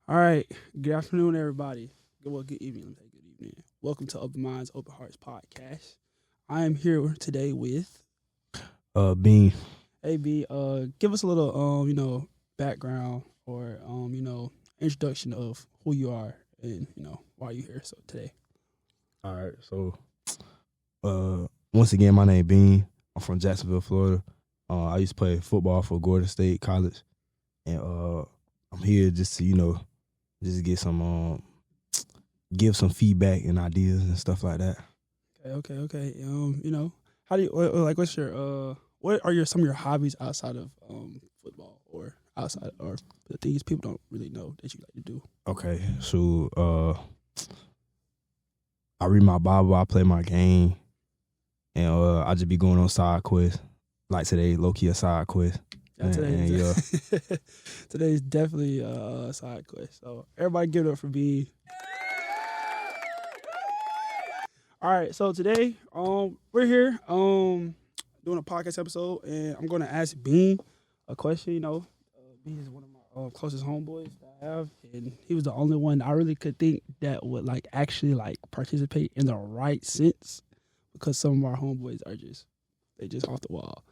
All right. Good afternoon, everybody. Good evening. Let me say good evening. Welcome to Open Minds, Open Hearts podcast. I am here today with Bean. AB. Give us a little, background or, introduction of who you are and why you here. So today. All right. So, once again, my name Bean. I'm from Jacksonville, Florida. I used to play football for Gordon State College, and I'm here just to just get some give some feedback and ideas and stuff like that. Okay. How do you like? What's your what are some of your hobbies outside of football or outside or the things people don't really know that you like to do? Okay. So, I read my Bible. I play my game, and I just be going on side quests. Like today, low key a side quest. Today's definitely a side quest. So everybody give it up for B. All right, so today we're here doing a podcast episode, and I'm going to ask Bean a question. Bean is one of my closest homeboys that I have, and he was the only one I really could think that would actually participate in the right sense, because some of our homeboys are just off the wall.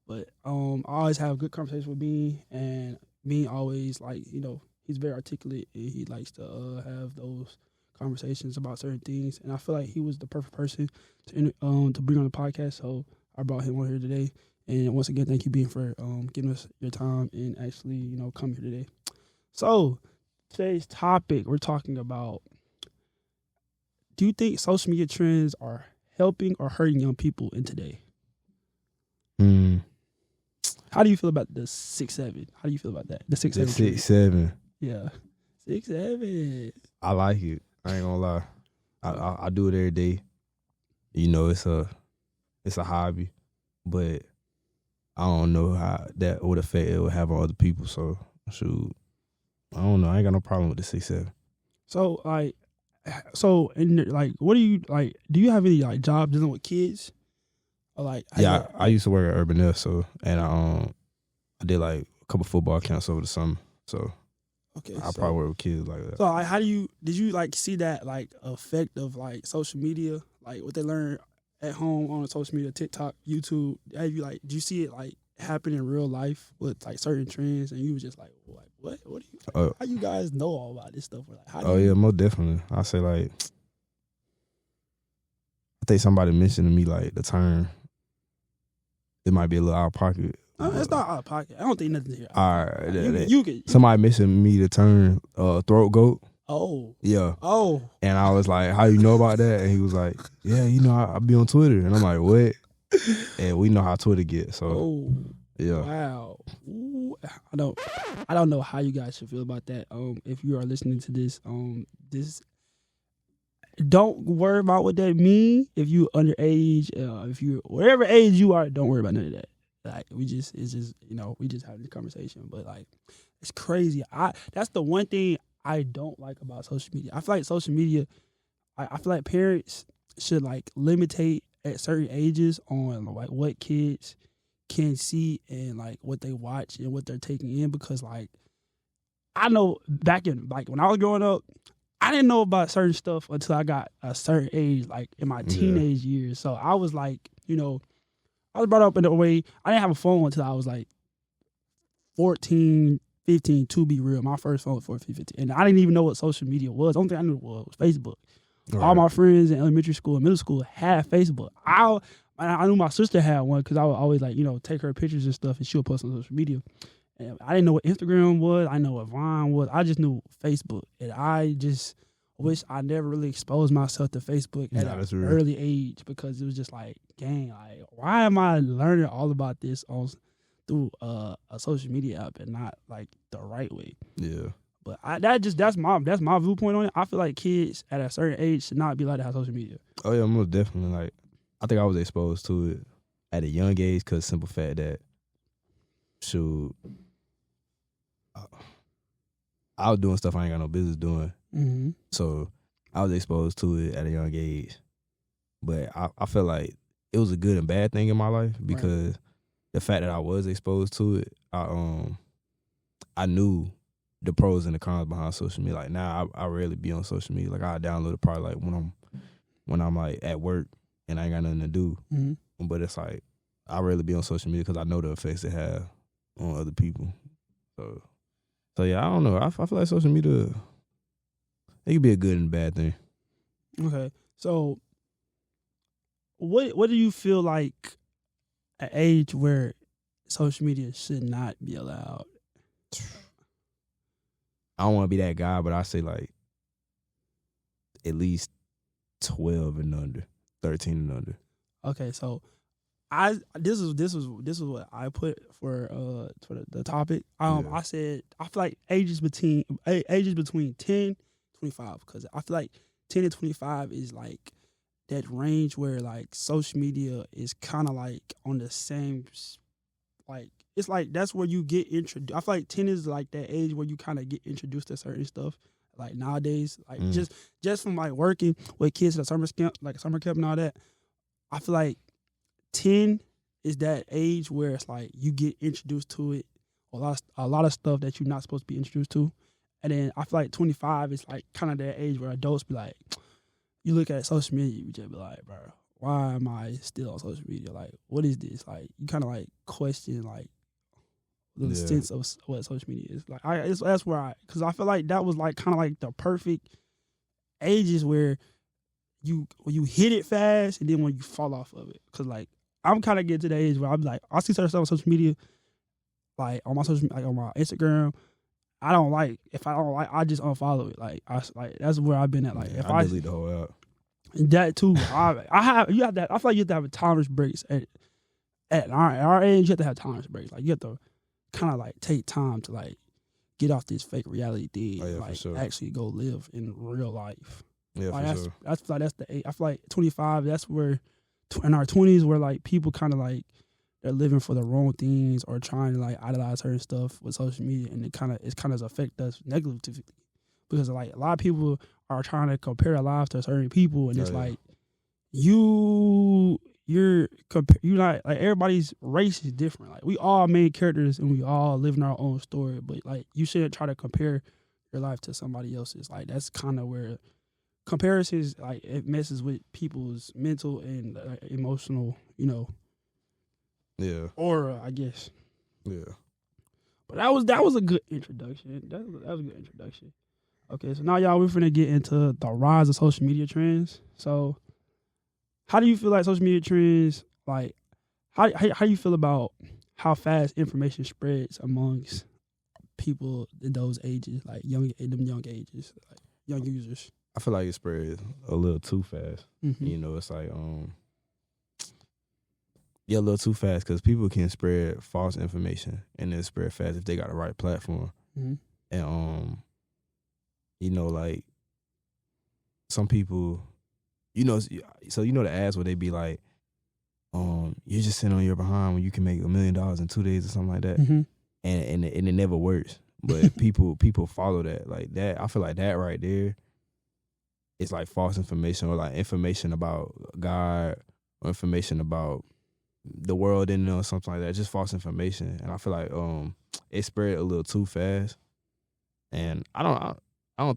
But I always have good conversations with Bean, and Bean always he's very articulate, and he likes to have those conversations about certain things. And I feel like he was the perfect person to bring on the podcast, so I brought him on here today. And once again, thank you, Bean, for giving us your time and actually coming here today. So today's topic, we're talking about: do you think social media trends are helping or hurting young people in today? How do you feel about the 6'7"? How do you feel about that? The 6'7". 6'7". Yeah, 6'7". I like it. I ain't gonna lie. I do it every day. It's a hobby, but I don't know how that what effect it will have on other people. So shoot, I don't know. I ain't got no problem with the 6'7". So what do you like? Do you have any jobs dealing with kids? Or I used to work at Urban F, and I did a couple football camps over the summer. So okay, I probably work with kids like that. So how did you see that effect of social media, what they learn at home on social media, TikTok, YouTube? Have you did you see it happen in real life with certain trends, and you was just what do you how you guys know all about this stuff? Or, yeah, most definitely. I say I think somebody mentioned to me the term. It might be a little out of pocket. It's not out of pocket. I don't think nothing here. All right, you can. Somebody mentioned me the term throat goat. Oh. Yeah. Oh. And I was like, how you know about that? And he was like, yeah, I be on Twitter. And I'm like, what? And we know how Twitter gets. So, yeah. Wow. Ooh, I don't know how you guys should feel about that. If you are listening to this, don't worry about what that means. If you underage, if you whatever age you are, don't worry about none of that. We just having this conversation. But it's crazy. That's the one thing I don't like about social media. I feel like social media, I feel like parents should limitate at certain ages on what kids can see and what they watch and what they're taking in, because I know back in when I was growing up, I didn't know about certain stuff until I got a certain age, in my teenage years. So I was I was brought up in a way, I didn't have a phone until I was 14, 15, to be real. My first phone was 14, 15. And I didn't even know what social media was. The only thing I knew was Facebook. Right. All my friends in elementary school and middle school had Facebook. I knew my sister had one because I would always take her pictures and stuff, and she would post on social media. And I didn't know what Instagram was. I know what Vine was. I just knew Facebook. And I just wish I never really exposed myself to Facebook at an early age, because it was just dang, why am I learning all about this through a social media app and not the right way? Yeah. But that's my viewpoint on it. I feel like kids at a certain age should not be allowed to have social media. Oh yeah, most definitely. I think I was exposed to it at a young age because simple fact that I was doing stuff I ain't got no business doing. Mm-hmm. So I was exposed to it at a young age. But I feel like it was a good and bad thing in my life, because the fact that I was exposed to it, I knew the pros and the cons behind social media. Like now, I rarely be on social media. Like I download it probably like when I'm like at work and I ain't got nothing to do. Mm-hmm. But it's like I rarely be on social media because I know the effects it have on other people. So yeah, I don't know. I feel like social media, it could be a good and bad thing. Okay, so what do you feel like an age where social media should not be allowed? I don't want to be that guy, but I say like at least 12 and under, 13 and under. Okay, so this is what I put for the topic. Yeah. I said I feel like ages between 10 25, because I feel like 10 to 25 is like that range where like social media is kind of like on the same, like it's like that's where you get introduced. I feel like 10 is like that age where you kind of get introduced to certain stuff. Like nowadays, like just from like working with kids at a summer camp and all that, I feel like 10 is that age where it's like you get introduced to it, a lot of stuff that you're not supposed to be introduced to. And then I feel like 25 is like kind of that age where adults be like, you look at social media, you just be like, bro, why am I still on social media? Like, what is this? Like, you kind of like question like the sense of what social media is. Like, that's where because I feel like that was like kind of like the perfect ages where you hit it fast and then when you fall off of it. Because like I'm kind of getting to the age where I'm like, I see certain stuff on social media, like on my Instagram. If I don't like, I just unfollow it. Like that's where I've been at. Like if I delete the whole app. That too, I feel like you have to have a tolerance breaks at our age. You have to have tolerance breaks. Like you have to kind of like take time to like get off this fake reality thing. Oh, yeah, like for sure. Actually go live in real life. Yeah, like, for sure. That's the age. I feel like 25. That's where in our 20s where like people kind of like they're living for the wrong things or trying to like idolize certain stuff with social media, and it kind of affect us negatively because like a lot of people are trying to compare their lives to certain people, and it's like you're not like everybody's race is different. Like we all main characters and we all live in our own story, but like you shouldn't try to compare your life to somebody else's. Like that's kind of where comparisons like it messes with people's mental and emotional, aura, I guess. Yeah. But that was a good introduction. That was a good introduction. Okay, so now y'all we're finna get into the rise of social media trends. So how do you feel like social media trends, like how you feel about how fast information spreads amongst people in those ages, like young ages, like young users? I feel like it spread a little too fast. Mm-hmm. It's like a little too fast because people can spread false information and then spread fast if they got the right platform. Mm-hmm. And like some people, so the ads where they be like, you're just sitting on your behind when you can make $1 million in 2 days or something like that, mm-hmm. and it never works. But people follow that, like that. I feel like that right there, it's like false information or like information about God or information about the world or something like that. Just false information, and I feel like it spread a little too fast, and I don't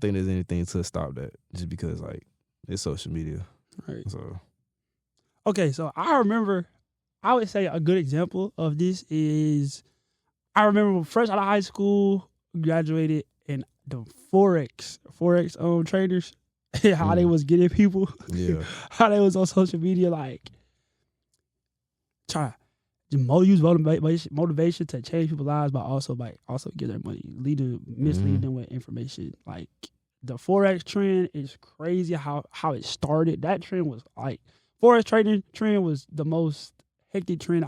think there's anything to stop that just because like it's social media. Right. So okay, so I would say a good example of this is I remember fresh out of high school, graduated, and the Forex traders, how they was getting people, how they was on social media, like try to use motivation to change people's lives, but also get their money, mislead them with information. Like the Forex trend is crazy how it started. That trend was like Forex trading trend was the most hectic trend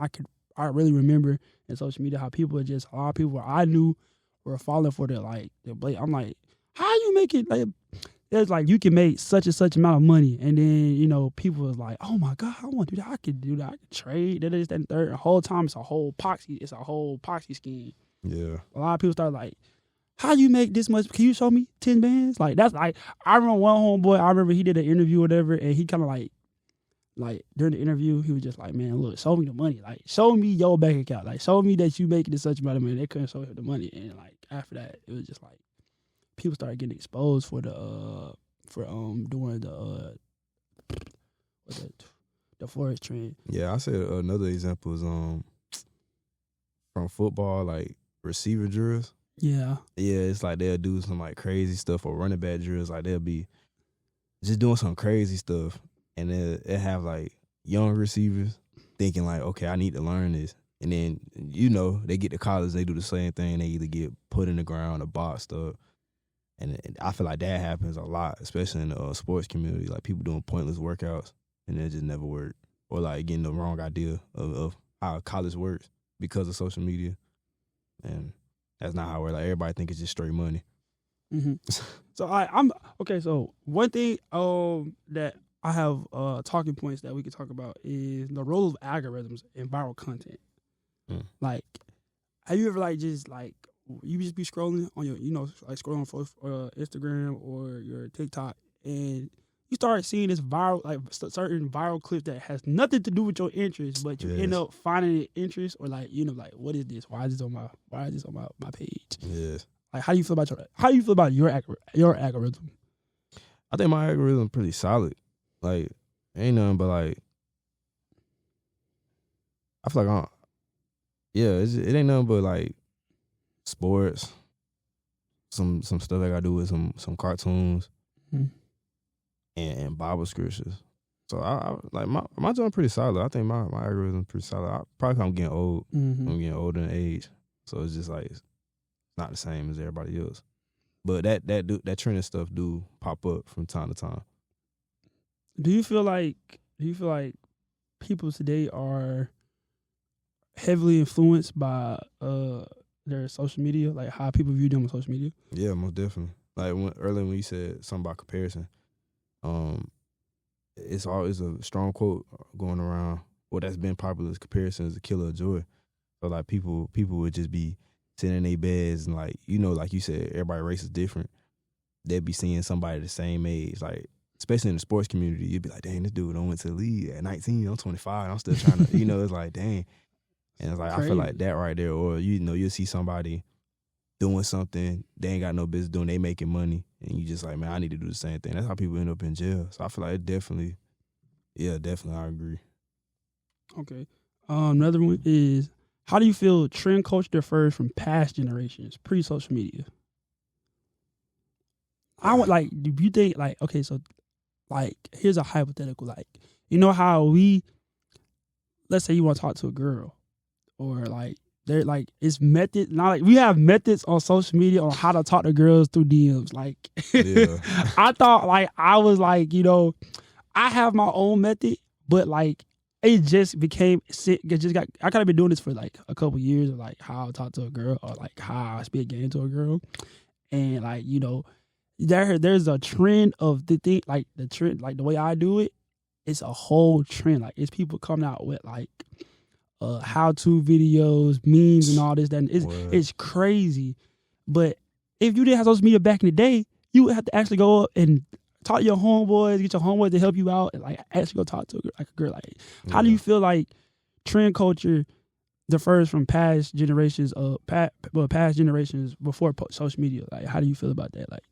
I really remember in social media. How people a lot of people I knew were falling for their I'm like, how you make it like it's like you can make such and such amount of money, and then people was like, oh my god, I want to do that. I could do that. I could trade. That is that and third. The whole time it's a whole poxy scheme. Yeah, a lot of people start like, how you make this much? Can you show me 10 bands? Like that's like I remember one homeboy. I remember he did an interview or whatever, and he kind of like during the interview he was just like, man, look, show me the money. Like show me your bank account. Like show me that you making this such amount of money. They couldn't show him the money, and like after that it was just like people started getting exposed for the doing the forest trend. Yeah, I said another example is from football, like receiver drills. Yeah. Yeah, it's like they'll do some like crazy stuff, or running back drills. Like they'll be just doing some crazy stuff, and they'll have like young receivers thinking like, okay, I need to learn this. And then, they get to college, they do the same thing. They either get put in the ground or boxed up. And I feel like that happens a lot, especially in the sports community. Like people doing pointless workouts, and it just never work. Or like getting the wrong idea of how college works because of social media. And that's not how it works. Like everybody think it's just straight money. Mm-hmm. So I'm okay. So one thing that I have talking points that we could talk about is the role of algorithms in viral content. Like, have you ever like just like you just be scrolling on your scrolling on Instagram or your TikTok, and you start seeing this viral like certain viral clip that has nothing to do with your interest, but you end up finding it interest, or like like, what is this? Why is this on my page? Yes. Like, how do you feel about your algorithm? I think my algorithm is pretty solid. Like, ain't nothing but like, I feel like it ain't nothing but like sports, some stuff I gotta do with some cartoons, and Bible scriptures. So I like my job pretty solid. I think my algorithm is pretty solid. Probably I'm getting old. I'm getting older in age, so it's just like it's not the same as everybody else. But that trending stuff do pop up from time to time. Do you feel like people today are heavily influenced by their social media, like how people view them on social media? Yeah, most definitely. Like earlier when you said something about comparison, it's always a strong quote going around. Well, that's been popular. Is comparison is the killer of joy. So like people would just be sitting in their beds and like like you said, everybody race is different. They'd be seeing somebody the same age, like especially in the sports community. You'd be like, dang, this dude went to the league at 19. I'm 25. I'm still trying to, it's like, dang. And it's like, crazy. I feel like that right there. Or, you'll see somebody doing something they ain't got no business doing. They making money. And you just like, man, I need to do the same thing. That's how people end up in jail. So I feel like it definitely, I agree. Okay. Another one is, how do you feel trend culture differs from past generations, pre-social media? I would like, do you think like, okay, so like, here's a hypothetical, like, how let's say you want to talk to a girl, or like they're like, it's method. Not like we have methods on social media on how to talk to girls through DMs. Like, I thought like I was like, I have my own method, but like it just became I kind of been doing this for like a couple years of like how I talk to a girl, or like how I speak game to a girl, and like there's a trend of the thing, like the trend, like the way I do it. It's a whole trend. Like it's people coming out with like how-to videos, memes, and all this. That it's crazy. But if you didn't have social media back in the day, you would have to actually go up and talk to your homeboys, get your homeboys to help you out, and like actually go talk to a girl. Like, how do you feel like trend culture differs from past generations before social media? Like, how do you feel about that? Like,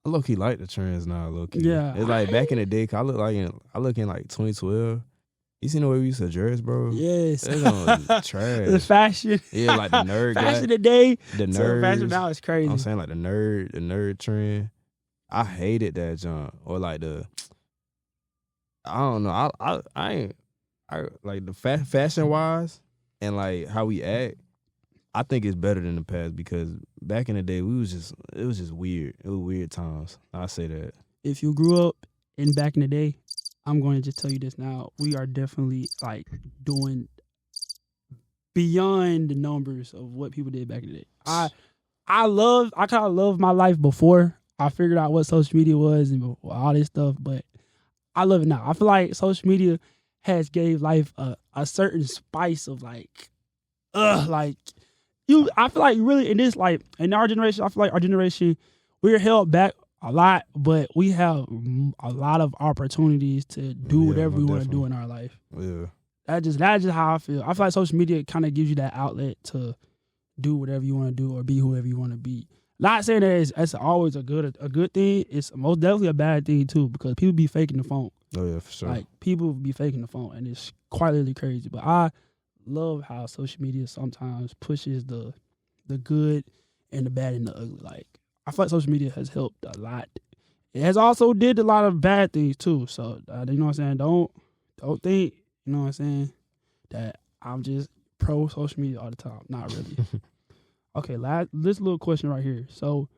I low-key like the trends now, low-key. Yeah. It's like back in the day, I look in like 2012. You seen the way we used to dress, bro? Yes. It's trash. The fashion. Yeah, like the nerd fashion today. The nerds. So fashion now is crazy. I'm saying like the nerd trend. I hated that junk. Or like I don't know. I like the fashion wise and like how we act. I think it's better than the past, because back in the day it was just weird. It was weird times. I say that. If you grew up in back in the day, I'm going to just tell you this now. We are definitely like doing beyond the numbers of what people did back in the day. I kind of love my life before I figured out what social media was and all this stuff, but I love it now. I feel like social media has gave life a certain spice of like, I feel like really in this, like in our generation, I feel like our generation, we're held back a lot, but we have a lot of opportunities to do whatever we want to do in our life. Yeah. That's just how I feel. I feel like social media kind of gives you that outlet to do whatever you want to do or be whoever you want to be. Not saying that it's always a good thing. It's most definitely a bad thing too, because people be faking the phone. Oh yeah, for sure. Like people be faking the phone, and it's quite literally crazy. But I love how social media sometimes pushes the good and the bad and the ugly. Like I feel like social media has helped a lot. It has also did a lot of bad things too. So you know what I'm saying? Don't think, you know what I'm saying, that I'm just pro social media all the time. Not really. Okay, this little question right here. So,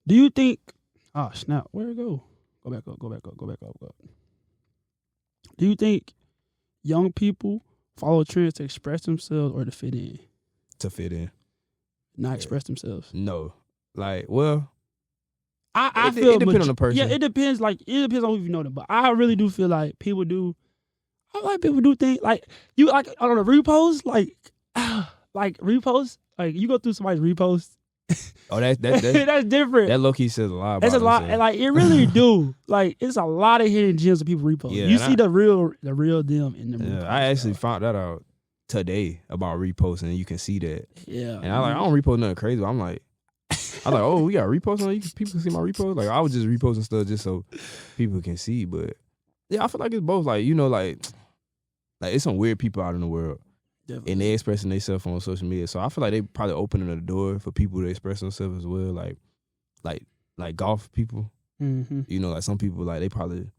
do you think? Oh snap! Where'd it go? Go back up. Do you think young people follow trends to express themselves or to fit in? To fit in, not express themselves. No, like well. I feel it depends on the person. Yeah, it depends. Like it depends on who you know them. But I really do feel like people do. I like people do things like you like on a repost, like repost. Like you go through somebody's repost. Oh, that's that's different. That low key says a lot. That's a lot. And like it really do. Like it's a lot of hidden gems that people repost. Yeah, you see the real them in the repost. I actually found that out today about reposting, and you can see that. Yeah. And I don't repost nothing crazy. But I'm like, oh, we got reposts on. People can see my repost. Like I was just reposting stuff just so people can see. But yeah, I feel like it's both. Like like it's some weird people out in the world. Definitely. And they expressing themselves on social media. So I feel like they probably opening the door for people to express themselves as well. Like golf people. Mm-hmm. You know, like some people like they probably.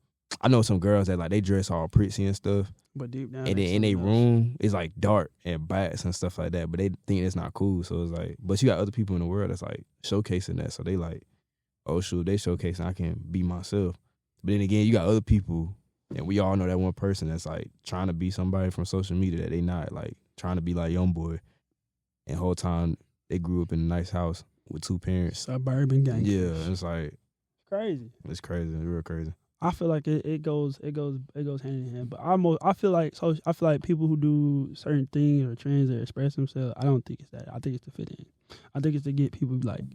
I know some girls that like they dress all pretty and stuff. But deep down, and then in their room it's like dark and bats and stuff like that. But they think it's not cool. So it's like, but you got other people in the world that's like showcasing that. So they like, oh shoot, they showcasing I can be myself. But then again, you got other people, and we all know that one person that's like trying to be somebody from social media that they not, like trying to be like young boy. And the whole time they grew up in a nice house with 2 parents. Suburban gang. Yeah, it's like crazy. It's crazy. It's real crazy. I feel like it goes hand in hand. But I feel like people who do certain things or trends or express themselves, I don't think it's that. I think it's to fit in. I think it's to get people like,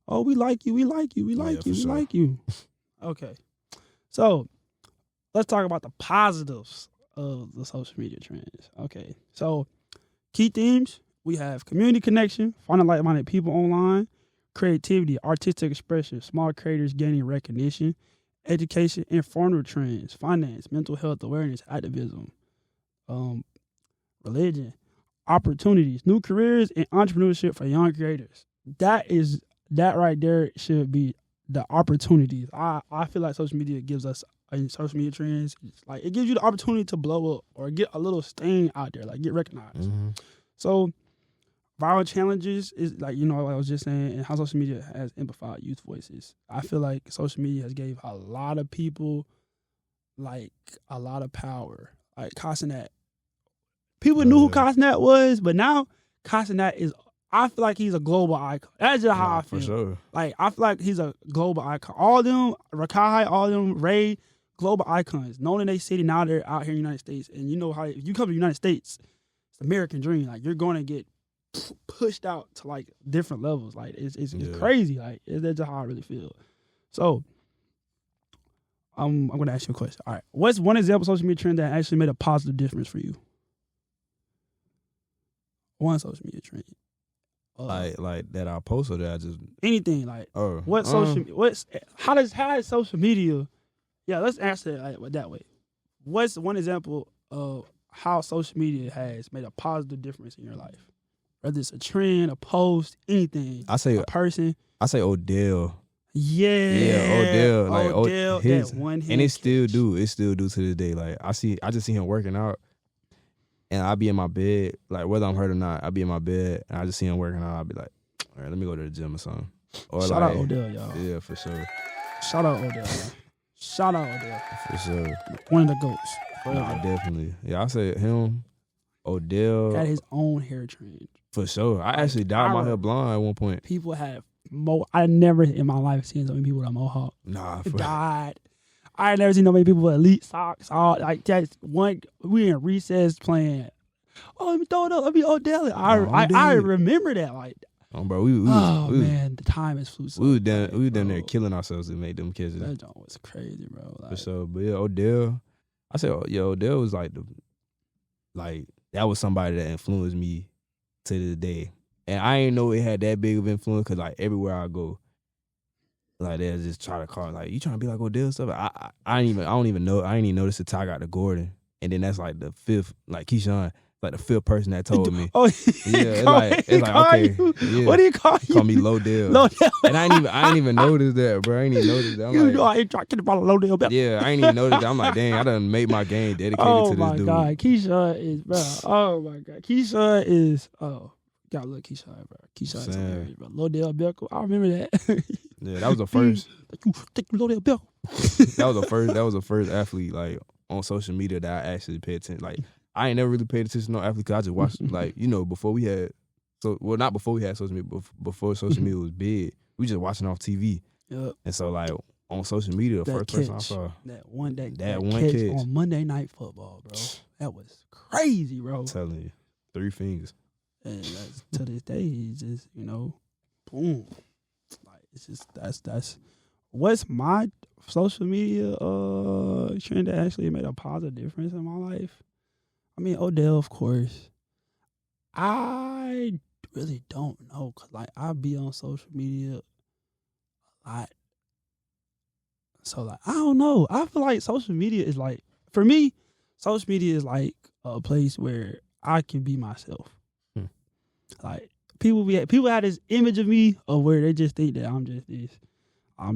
oh, we like you, we like you, we like you, we like you. Okay. So let's talk about the positives of the social media trends. Okay. So key themes, we have community connection, finding like-minded people online, creativity, artistic expression, small creators gaining recognition, education, informative trends, finance, mental health awareness, activism, religion, opportunities, new careers, and entrepreneurship for young creators. That right there should be the opportunities. I feel like social media gives us, social media trends, like it gives you the opportunity to blow up or get a little stain out there, like get recognized. Mm-hmm. So viral challenges is like, like I was just saying, and how social media has amplified youth voices. I feel like social media has gave a lot of people like a lot of power. Like Casanat. People knew who Casanat was, but now Casanat is, I feel like he's a global icon. That's just how I feel. For sure. Like I feel like he's a global icon. All them, Rakai, all them, Ray, global icons. Known in their city, now they're out here in the United States. And you know how if you come to the United States, it's the American dream. Like you're going to get pushed out to like different levels. Like it's crazy. Like that's just how I really feel. So I'm gonna ask you a question. All right, what's one example of social media trend that actually made a positive difference for you? One social media trend. Like that I post or that I just anything like how does social media? Yeah, let's answer it that way. What's one example of how social media has made a positive difference in your life? Whether it's a trend, a post, anything. I say a person. I say Odell. Yeah, Odell. Like Odell, that one hit. And it still do to this day. Like I just see him working out, and I be in my bed, like whether I'm hurt or not, I be in my bed and I just see him working out. I'll be like, all right, let me go to the gym or something. Or shout out Odell, y'all. Yeah, for sure. Shout out Odell, y'all. Shout out Odell. For sure. One of the GOATs. Nah, definitely. Yeah, I say him, Odell. Got his own hair trend. For sure. I actually dyed my hair blonde at one point. People have I never in my life seen so many people with a mohawk. Nah, died. I never seen so many people with elite socks. All like that's one. We in recess playing. Oh, let me throw it up. Let me Odell. I remember that. Like, bro, man, the time is flew. So we was down there killing ourselves to make them kids. That joint was crazy, bro. Like, for sure. But yeah, Odell. I said, Odell was like that was somebody that influenced me to this day. And I ain't know it had that big of influence because like everywhere I go, like they'll just try to call like, you trying to be like Odell and stuff. I ain't even know. I ain't even noticed the tie got to Gordon, and then that's like the fifth, like Keyshawn, like the fifth person that told me. Oh, Yeah, it's like okay, yeah. What do you call you? Call me Lodell. And I ain't even noticed that, bro. I ain't even noticed that. I'm You like, know I ain't trying to get the ball Lodell back. yeah, I ain't even noticed that. I'm like, dang, I done made my game dedicated to this dude. Oh my God, Keyshawn is bro. Oh my God, Keyshawn is gotta look Keyshawn, bro. Keyshawn is hilarious, bro. Lodell Beckham, I remember that. Yeah, that was the first. Take Lodell Beckham. That was the first athlete like on social media that I actually paid attention. Like I ain't never really paid attention to no athlete because I just watched like before we had not before we had social media, but before social media was big, we just watching off TV. Yep. And so like on social media, the that first catch, person I saw that one catch on Monday Night Football, bro. That was crazy, bro. I'm telling you, 3 fingers. And to this day, he's just boom. Like it's just that's what's my social media trend that actually made a positive difference in my life. I mean, Odell, of course. I really don't know, cause like I be on social media a lot, so like I don't know. I feel like social media is like, for me, social media is like a place where I can be myself. Like people have this image of me of where they just think that I'm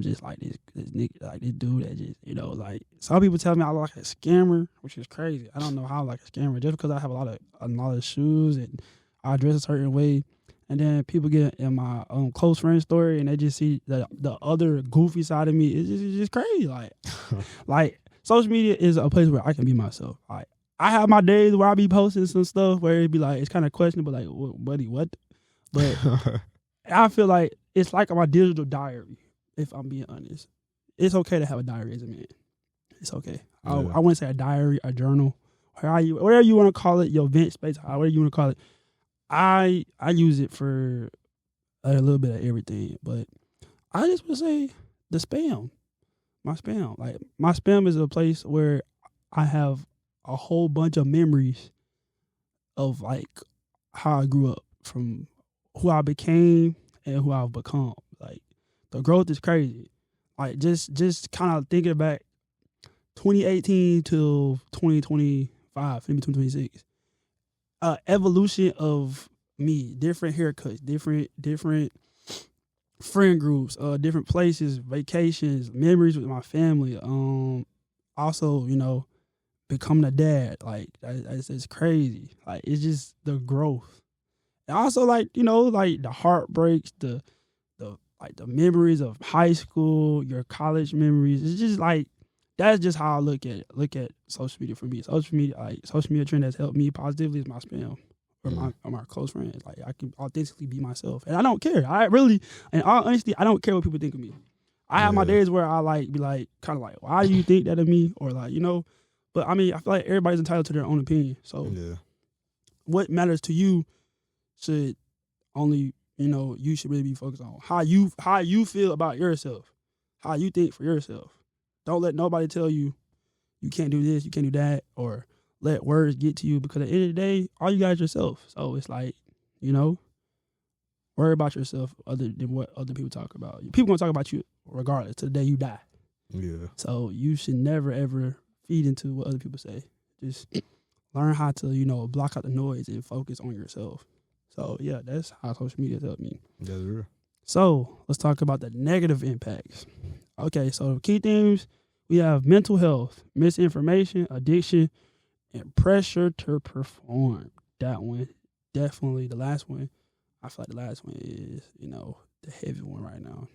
just like this nigga, like this dude that just like some people tell me I look like a scammer, which is crazy. I don't know how I like a scammer just because I have a lot of shoes and I dress a certain way, and then people get in my close friend story and they just see the other goofy side of me. It's just crazy. Like social media is a place where I can be myself. Like I have my days where I be posting some stuff where it be like it's kind of questionable, like buddy, what? But I feel like it's like my digital diary. If I'm being honest, it's okay to have a diary as a man. It's okay. Yeah. I wouldn't say a diary, a journal, whatever you want to call it, your vent space, whatever you want to call it. I use it for a little bit of everything, but I just would say my spam. Like my spam is a place where I have a whole bunch of memories of like how I grew up, from who I became and who I've become. Like the growth is crazy. Like just kind of thinking back 2018 till 2025, maybe 2026. Evolution of me, different haircuts, different friend groups, different places, vacations, memories with my family. Also, becoming a dad, like it's crazy. Like it's just the growth, and also like the heartbreaks, the memories of high school, your college memories. It's just like that's just how I look at it. Look at social media for me. Social media trend that's helped me positively is my spam or my close friends. Like I can authentically be myself, and I don't care. I really, and honestly, I don't care what people think of me. I have my days where I like be like kind of like, why do you think that of me, or like But I mean, I feel like everybody's entitled to their own opinion. So what matters to you should only you should really be focused on how you feel about yourself, how you think for yourself. Don't let nobody tell you you can't do this, you can't do that, or let words get to you, because at the end of the day, all you got is yourself. So it's like, worry about yourself other than what other people talk about. People gonna talk about you regardless to the day you die. Yeah. So you should never ever feed into what other people say. Just learn how to, block out the noise and focus on yourself. So yeah, that's how social media helped me. That's real. So let's talk about the negative impacts. Okay, so key themes, we have mental health, misinformation, addiction, and pressure to perform. That one, definitely the last one. I feel like the last one is, the heavy one right now.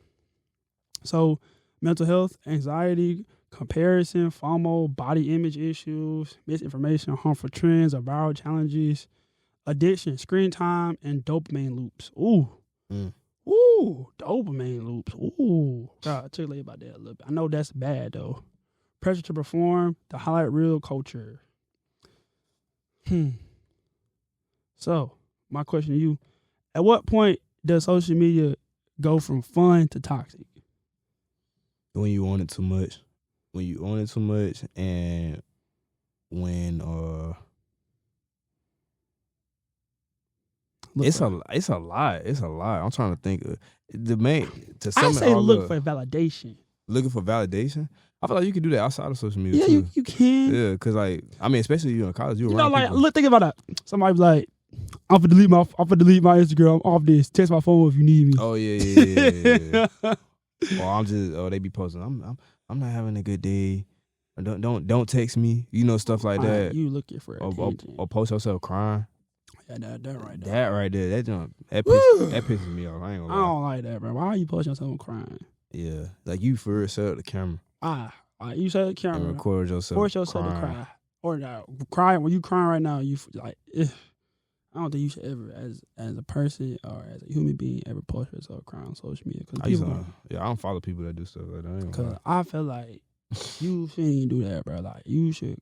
So mental health, anxiety, comparison, FOMO, body image issues, misinformation, harmful trends, or viral challenges, addiction, screen time, and dopamine loops. Ooh. Ooh, dopamine loops. Ooh. God, tell you about that a little bit. I know that's bad, though. Pressure to perform, the highlight reel culture. So, my question to you, at what point does social media go from fun to toxic? When you own it too much. And when It's a lot. It's a lot. I'm trying to think of the main to sum I it say all look up. for validation. Looking for validation. I feel like you can do that outside of social media Yeah, too. you can. Yeah, because like I mean, especially you in college, you You around know, like people. look, think about that. Somebody's like, I'm gonna delete my Instagram. I'm off this. Text my phone if you need me. Oh yeah. Or they be posting. I'm not having a good day. Or don't text me. You know, stuff like that. You looking for attention. Or post yourself crying. Yeah, that right there. That right there. That pisses me off. I ain't gonna lie. I don't like that, bro. Why are you posting yourself crying? Yeah, like you for real set up the camera. You set the camera. And record yourself. Force yourself to cry. Or crying when you crying right now. You like. I don't think you should ever, as a person or as a human being, ever post yourself crying on social media. Cause I don't follow people that do stuff like that. Because I feel like you shouldn't do that, bro. Like you should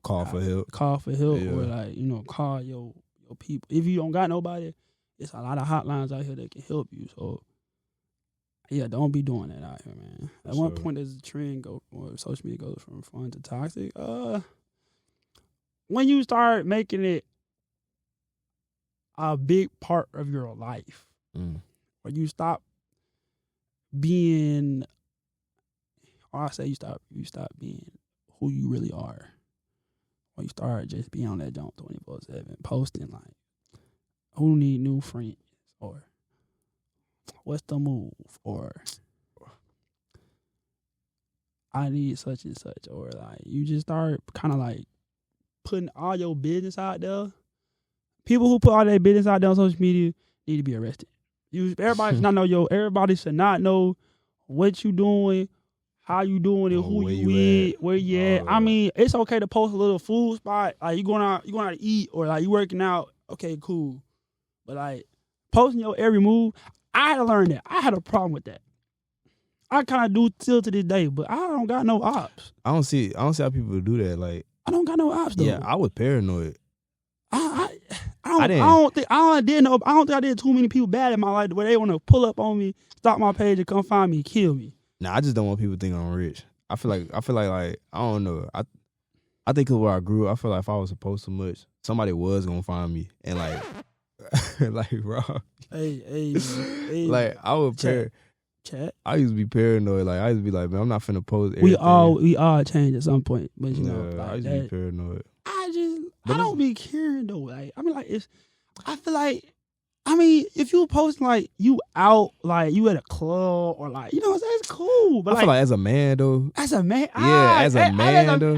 call for help. Call for help, or like call your people. If you don't got nobody, it's a lot of hotlines out here that can help you. So yeah, don't be doing that out here, man. At one point, there's a trend where social media goes from fun to toxic. When you start making it a big part of your life, or you stop being, or I say you stop being who you really are, or you start just being on that jump 24/7, posting like, who need new friends, or what's the move, or I need such and such, or like you just start kind of like putting all your business out there. People who put all their business out there on social media need to be arrested. Everybody should not know what you doing, how you doing it, who you with, where you at. I mean, it's okay to post a little food spot, like you going out to eat, or like you working out. Okay, cool. But like posting your every move, I had to learn that. I had a problem with that. I kind of do still to this day, but I don't got no ops. I don't see how people do that. Like I don't got no ops though. Yeah, I was paranoid. I don't think I did too many people bad in my life where they want to pull up on me, stop my page, and come find me, kill me. Nah, I just don't want people to think I'm rich. I feel like I don't know. I think of where I grew up, I feel like if I was to post too much, somebody was gonna find me and like like bro. Hey, like I would chat. I used to be paranoid. Like I used to be like, man, I'm not finna post everything. We all change at some point, but like I used to be paranoid. I don't be caring though. Like I mean, like I feel like, I mean, if you posting like you out, like you at a club or like what I'm saying, it's cool. But I feel like as a man though. As a man, as a man though.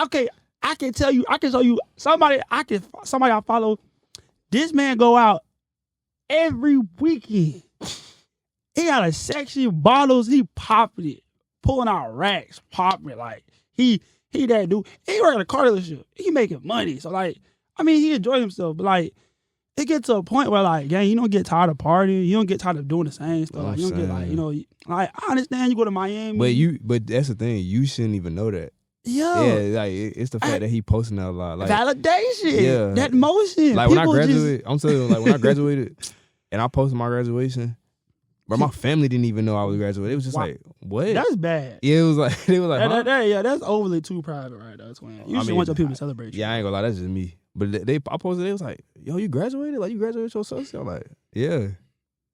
Okay, I can show you somebody I follow. This man go out every weekend. He got a section bottles. He popping it, pulling out racks, popping it like he that dude. He work at a car dealership. He making money. So like, I mean, he enjoy himself. But like, it gets to a point where like, you don't get tired of partying. You don't get tired of doing the same stuff. Like, you don't get like, like I understand you go to Miami. But that's the thing. You shouldn't even know that. Yeah, like it's the fact that he posting that a lot. Like validation. Yeah, that motion. Like when I graduated, I'm telling you, like when I graduated, and I posted my graduation. But my family didn't even know I was graduating. It was just like, what? That's bad. Yeah, it was like, huh? That's overly too private right there, twin. You should want your people to celebrate you. Yeah, I ain't gonna lie, that's just me. But I posted, they was like, yo, you graduated? Like, you graduated your social? I'm like, yeah.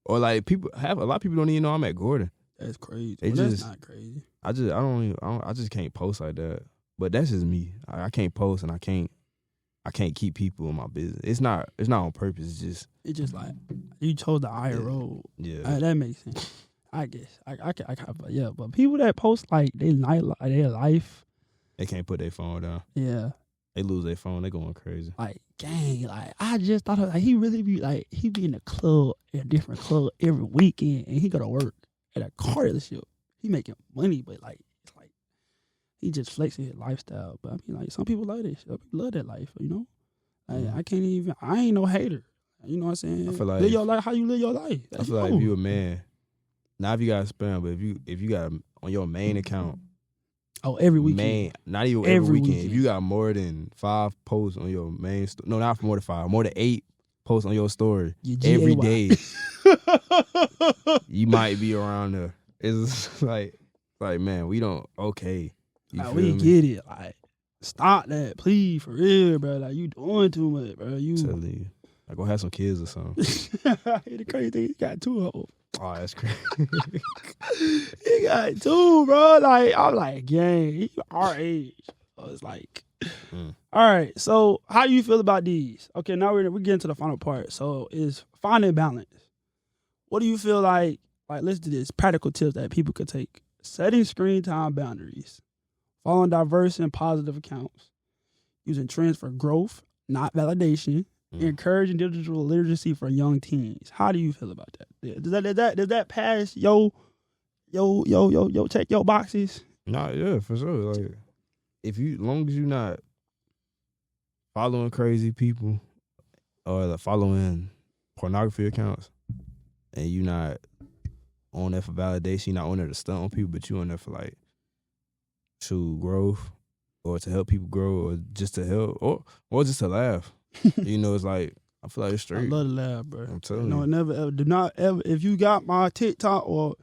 Or like, a lot of people don't even know I'm at Gordon. That's crazy. That's not crazy. I just can't post like that. But that's just me. I can't post and I can't keep people in my business. It's not on purpose. It's just like you chose the higher road. Yeah, that makes sense. I guess but people that post like their life, they can't put their phone down. Yeah, they lose their phone. They going crazy. Like dang, like I just thought like he really be like he be in a club, in a different club every weekend, and he go to work at a car dealership. He making money, but like it's like he just flexing his lifestyle. But I mean, like some people love this. Some people love that life. Like, I ain't no hater. You know what I'm saying? I feel like live your life how you live your life. I feel like if you a man, not if you got a spam, but if you got on your main account. Oh, every weekend. Not even every weekend. If you got more than 5 posts on your main no, not more than 5, more than 8 posts on your story every day, you might be around there. It's like man, we don't okay. We get it. Like, stop that, please, for real, bro. Like you doing too much, bro. Like, go have some kids or something. The crazy thing, he got 2 hoes. Oh, that's crazy. He got 2, bro. Like, I'm like, gang, he our age. So it's like, all right. So, how do you feel about these? Okay, now we're getting to the final part. So, is finding balance. What do you feel like? Like, let's do this. Practical tips that people could take. Setting screen time boundaries. Following diverse and positive accounts. Using trends for growth, not validation. Encouraging digital literacy for young teens. How do you feel about that? Does that pass yo check your boxes? Nah, yeah, for sure. Like, if you, long as you're not following crazy people or like following pornography accounts, and you not on there for validation, you're not on there to stunt on people, but you on there for like growth or to help people grow or just to help or just to laugh. You know, it's like, I feel like it's straight. I love to laugh, bro. I'm telling No, you. never ever. Do not ever. If you got my TikTok or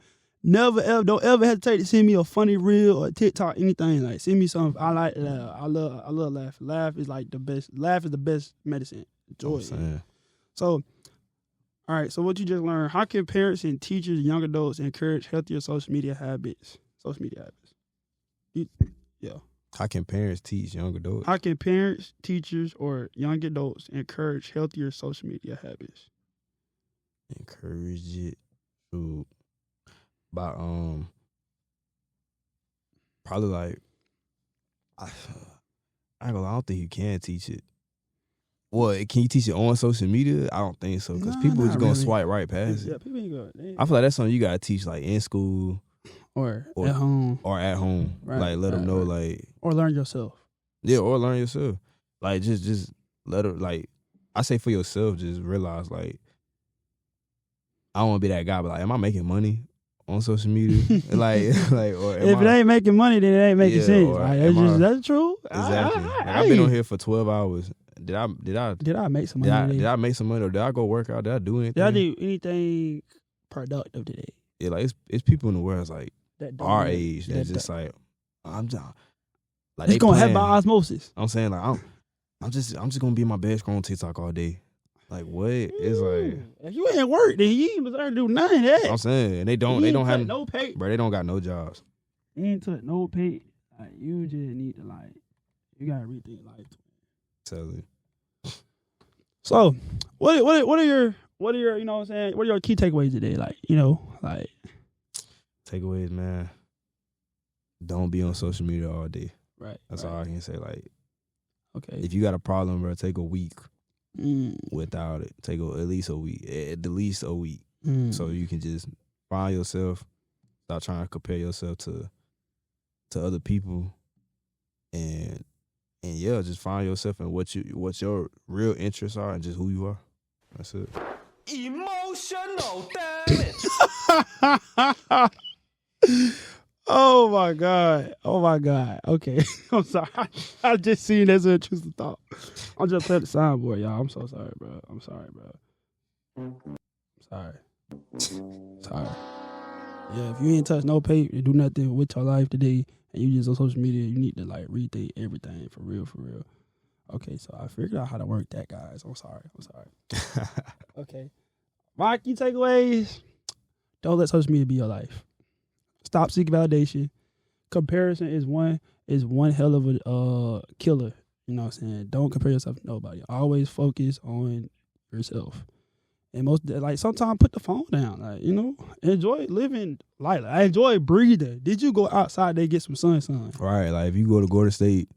never ever, don't ever hesitate to send me a funny reel or TikTok, anything. Like, send me something. I like to laugh. I love laugh. Laugh is like the best. Laugh is the best medicine. Joy. So, all right. So what you just learned? How can parents and teachers, young adults, encourage healthier social media habits? Yeah. How can parents teach young adults? How can parents, teachers, or young adults encourage healthier social media habits? Encourage it by probably like I ain't gonna lie, I don't think you can teach it. Well, can you teach it on social media? I don't think so, because people are just gonna swipe right past it. Yeah, people ain't gonna. I feel like that's something you gotta teach like in school or at home. Right, like let them know like, or learn yourself. Yeah, or learn yourself. Like just let her, like, I say for yourself, just realize like, I don't want to be that guy, but like, am I making money on social media? or if it ain't making money, then it ain't making sense. Like, that's true. Exactly. I've been on here for 12 hours. Did I make some money? Did I make some money, or did I go work out? Did I do anything? Did I do anything productive today? Yeah, like it's people in the world like our age that's just like, I'm just like, it's gonna happen by osmosis. I'm saying like, I'm just gonna be in my bed scrolling TikTok all day. Like, what? It's like, if you ain't work, then you ain't deserve to do none of that. I'm saying, and they don't have no pay, bro. They don't got no jobs. You ain't took no pay. Like, you just need to you gotta rethink life. Tell you. So, what are your you know what I'm saying? What are your key takeaways today? Like, you know, like takeaways, man. Don't be on social media all day. Right. That's all I can say. Like, okay, if you got a problem, bro, take a week without it. Take at least a week. At least a week. So you can just find yourself. Stop trying to compare yourself to other people, and yeah, just find yourself and what your real interests are and just who you are. That's it. Emotional damage. Oh my God. Okay. I'm sorry. I just seen that's an intrusive thought. I'm just playing the soundboard, y'all. I'm so sorry, bro. I'm sorry, bro. Sorry. Yeah, if you ain't touch no pay and do nothing with your life today and you just on social media, you need to like rethink everything for real. Okay, so I figured out how to work that, guys. I'm sorry. Okay. My key takeaways: don't let social media be your life. Stop seeking validation. Comparison is one hell of a killer. You know what I'm saying? Don't compare yourself to nobody. Always focus on yourself. And sometimes put the phone down. Like, you know, enjoy living life. I enjoy breathing. Did you go outside to get some sun? Right. Like, if you go to Gordon State,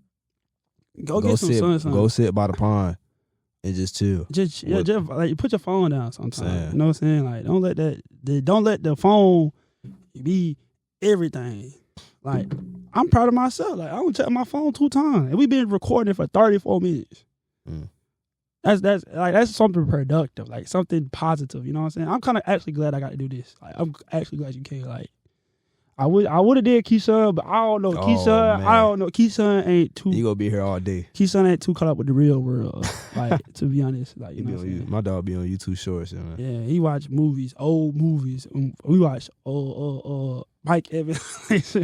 go get some sun. Go sit by the pond and just chill. Just like, put your phone down sometimes. You know what I'm saying? Like, don't let the phone be everything. Like, I'm proud of myself. Like, I don't check my phone 2 times, and we've been recording for 34 minutes. That's something productive, like something positive. You know what I'm saying? I'm kind of actually glad I got to do this. Like, I'm actually glad you came. Like, I would have did Keyshawn, but I don't know. Keyshawn ain't too. You gonna be here all day. Keyshawn ain't too caught up with the real world. Like, to be honest, like, you know what I'm saying? My dog be on YouTube Shorts, man. Yeah, he watch movies, old movies. We watch Mike Evans,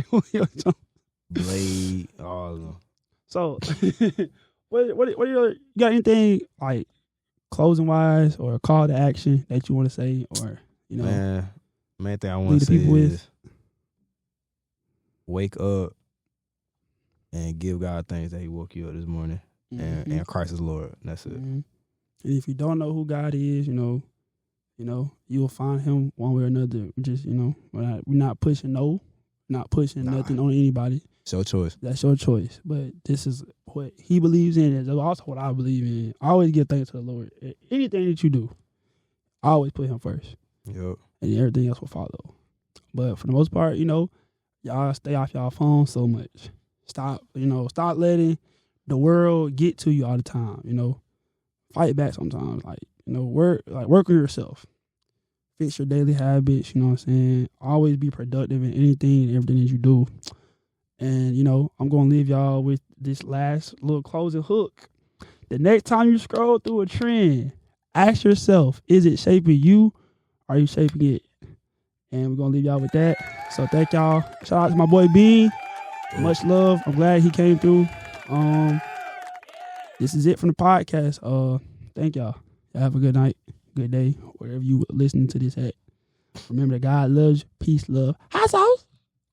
Blade, all of them. So, what are you got anything like closing wise or a call to action that you want to say, or you know, main thing I want lead to the say people with? is wake up and give God thanks that He woke you up this morning, and Christ is Lord. And that's it. And if you don't know who God is, you know, you will find Him one way or another. Just we're not pushing nothing on anybody. It's your choice. That's your choice. But this is what He believes in. It's also what I believe in. I always give thanks to the Lord. Anything that you do, I always put Him first. Yep. And everything else will follow. But for the most part, y'all stay off y'all phones so much. Stop letting the get to you all the time. Fight back sometimes. Work on yourself. Fix your daily habits, you know what I'm saying? Always be productive in anything and everything that you do. And, I'm going to leave y'all with this last little closing hook. The next time you scroll through a trend, ask yourself, is it shaping you? Or are you shaping it? And we're going to leave y'all with that. So thank y'all. Shout out to my boy Bean. Much love. I'm glad he came through. This is it from the podcast. Thank y'all. Y'all have a good night, good day, wherever you listen to this at. Remember that God loves you. Peace, love. Hot sauce.